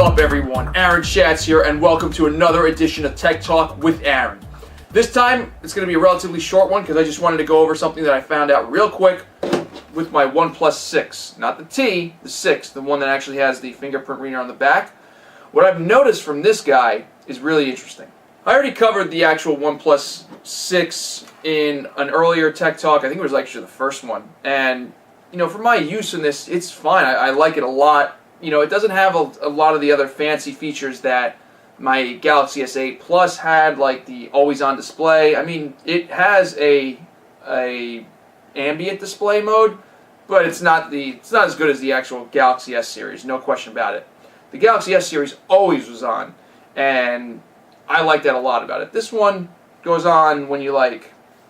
up, everyone? Aaron Schatz here, and welcome to another edition of Tech Talk with Aaron. This time, it's going to be a relatively short one because I just wanted to go over something that I found out real quick with my OnePlus 6. Not the T, the 6, the one that actually has the fingerprint reader on the back. What I've noticed from this guy is really interesting. I already covered the actual OnePlus 6 in an earlier Tech Talk. I think it was actually the first one. And, you know, for my use in this, it's fine. I like it a lot. You know, it doesn't have a lot of the other fancy features that my Galaxy S8 Plus had, like the always-on display. I mean, it has a ambient display mode, but it's not as good as the actual Galaxy S series, no question about it. The Galaxy S series always was on, and I like that a lot about it. This one goes on when you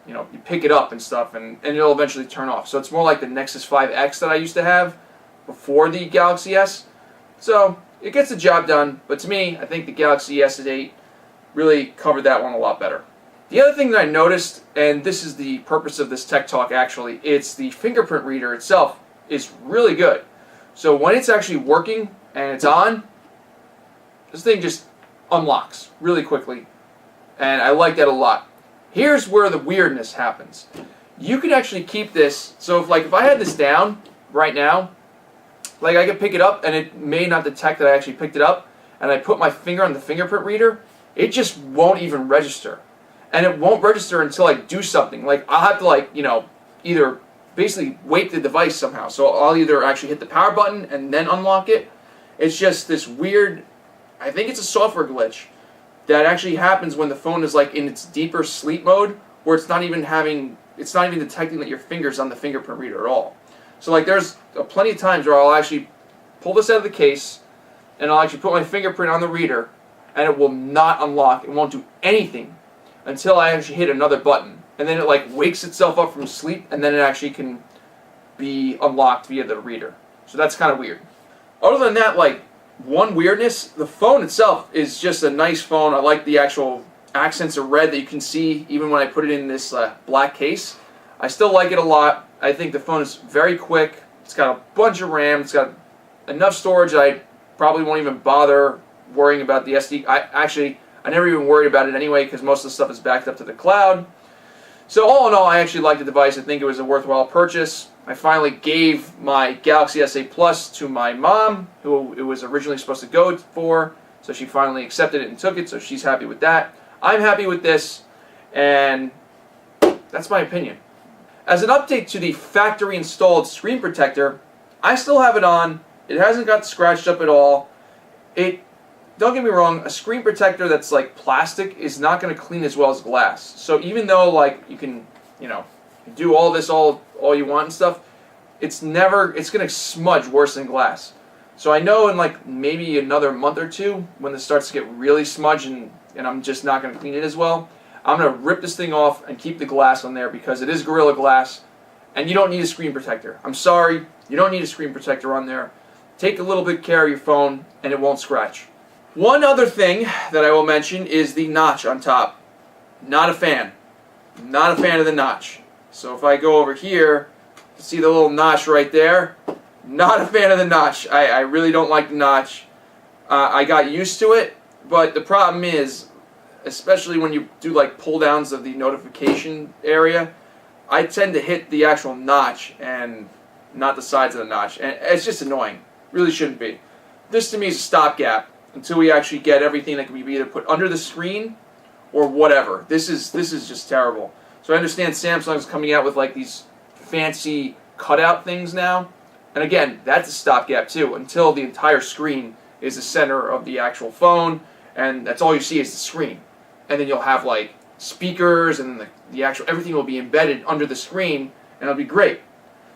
you pick it up and stuff, and it'll eventually turn off. So it's more like the Nexus 5X that I used to have before the Galaxy S. So it gets the job done, but to me, I think the Galaxy S8 really covered that one a lot better. The other thing that I noticed, and this is the purpose of this Tech Talk actually, it's the fingerprint reader itself is really good. So when it's actually working and it's on, this thing just unlocks really quickly, and I like that a lot. Here's where the weirdness happens. You could actually keep this, so if I had this down right now, like I could pick it up and it may not detect that I actually picked it up, and I put my finger on the fingerprint reader, it just won't even register. And it won't register until I do something. Like I'll have to either basically wake the device somehow. So I'll either actually hit the power button and then unlock it. It's just this weird, I think it's a software glitch that actually happens when the phone is like in its deeper sleep mode, where it's not even detecting that your finger's on the fingerprint reader at all. So like there's plenty of times where I'll actually pull this out of the case and I'll actually put my fingerprint on the reader and it will not unlock. It won't do anything until I actually hit another button. And then it like wakes itself up from sleep, and then it actually can be unlocked via the reader. So that's kind of weird. Other than that, like one weirdness, the phone itself is just a nice phone. I like the actual accents of red that you can see even when I put it in this black case. I still like it a lot. I think the phone is very quick. It's got a bunch of RAM. It's got enough storage that I probably won't even bother worrying about the SD. I never even worried about it anyway because most of the stuff is backed up to the cloud. So all in all, I actually like the device. I think it was a worthwhile purchase. I finally gave my Galaxy S8 Plus to my mom, who it was originally supposed to go for. So she finally accepted it and took it, so she's happy with that. I'm happy with this, and that's my opinion. As an update to the factory installed screen protector, I still have it on. It hasn't got scratched up at all. Don't get me wrong, a screen protector that's like plastic is not going to clean as well as glass. So even though like you can, do all this all you want and stuff, it's going to smudge worse than glass. So I know in like maybe another month or two, when this starts to get really smudged and I'm just not going to clean it as well, I'm going to rip this thing off and keep the glass on there because it is Gorilla Glass and you don't need a screen protector. I'm sorry, you don't need a screen protector on there. Take a little bit care of your phone and it won't scratch. One other thing that I will mention is the notch on top. Not a fan. Not a fan of the notch. So if I go over here, see the little notch right there? Not a fan of the notch. I really don't like the notch. I got used to it, but the problem is, especially when you do like pull downs of the notification area, I tend to hit the actual notch and not the sides of the notch. And it's just annoying. Really shouldn't be. This to me is a stopgap until we actually get everything that can be either put under the screen or whatever. This is just terrible. So I understand Samsung's coming out with like these fancy cutout things now. And again, that's a stopgap too, until the entire screen is the center of the actual phone, and that's all you see is the screen. And then you'll have like speakers, and the actual everything will be embedded under the screen, and it'll be great.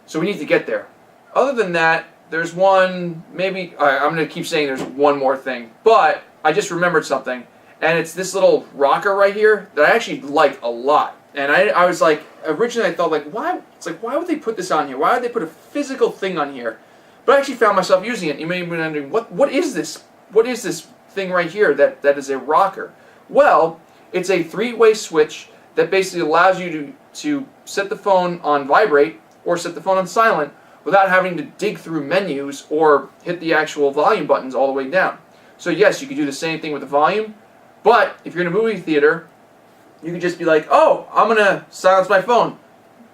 So we need to get there. Other than that, there's one, maybe, I'm going to keep saying there's one more thing, but I just remembered something, and it's this little rocker right here that I actually like a lot. And I was like, originally I thought like, why would they put this on here? Why would they put a physical thing on here? But I actually found myself using it. You may be wondering, what is this? What is this thing right here that is a rocker? Well, it's a three-way switch that basically allows you to set the phone on vibrate or set the phone on silent without having to dig through menus or hit the actual volume buttons all the way down. So yes, you can do the same thing with the volume, but if you're in a movie theater, you can just be like, oh, I'm going to silence my phone.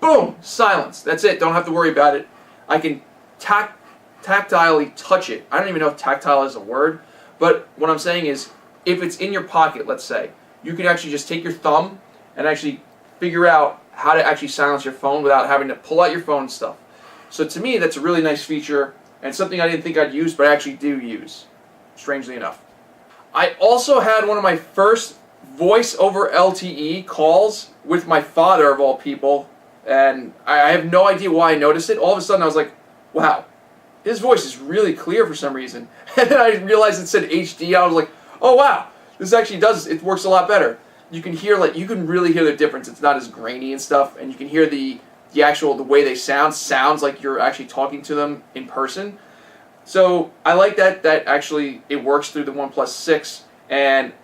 Boom, silence. That's it. Don't have to worry about it. I can tactilely touch it. I don't even know if tactile is a word, but what I'm saying is if it's in your pocket, let's say, you can actually just take your thumb and actually figure out how to actually silence your phone without having to pull out your phone and stuff. So to me, that's a really nice feature and something I didn't think I'd use, but I actually do use, strangely enough. I also had one of my first voice over LTE calls with my father, of all people, and I have no idea why I noticed it. All of a sudden I was like, wow, his voice is really clear for some reason. And then I realized it said HD. I was like, oh wow, this actually it works a lot better. You can hear, you can really hear the difference. It's not as grainy and stuff, and you can hear the way they sounds like you're actually talking to them in person. So I like that actually it works through the OnePlus 6, and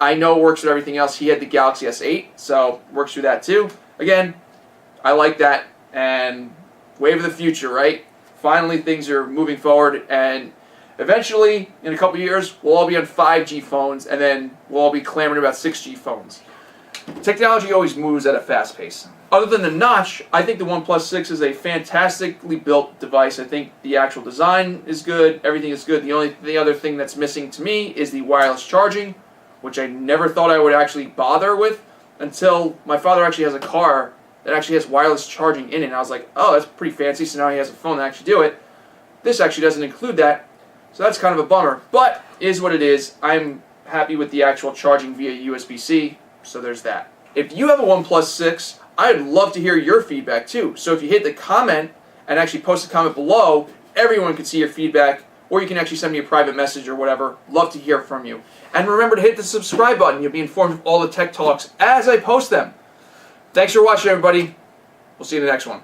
I know it works with everything else. He had the Galaxy S8, so it works through that too. Again, I like that, and wave of the future, right? Finally, things are moving forward, and eventually, in a couple years, we'll all be on 5G phones, and then we'll all be clamoring about 6G phones. Technology always moves at a fast pace. Other than the notch, I think the OnePlus 6 is a fantastically built device. I think the actual design is good, everything is good. The other thing that's missing to me is the wireless charging, which I never thought I would actually bother with until my father actually has a car that actually has wireless charging in it. And I was like, oh, that's pretty fancy, so now he has a phone to actually do it. This actually doesn't include that, so that's kind of a bummer. But it is what it is. I'm happy with the actual charging via USB-C, so there's that. If you have a OnePlus 6, I'd love to hear your feedback too. So if you hit the comment and actually post a comment below, everyone can see your feedback, or you can actually send me a private message or whatever. Love to hear from you. And remember to hit the subscribe button. You'll be informed of all the tech talks as I post them. Thanks for watching, everybody. We'll see you in the next one.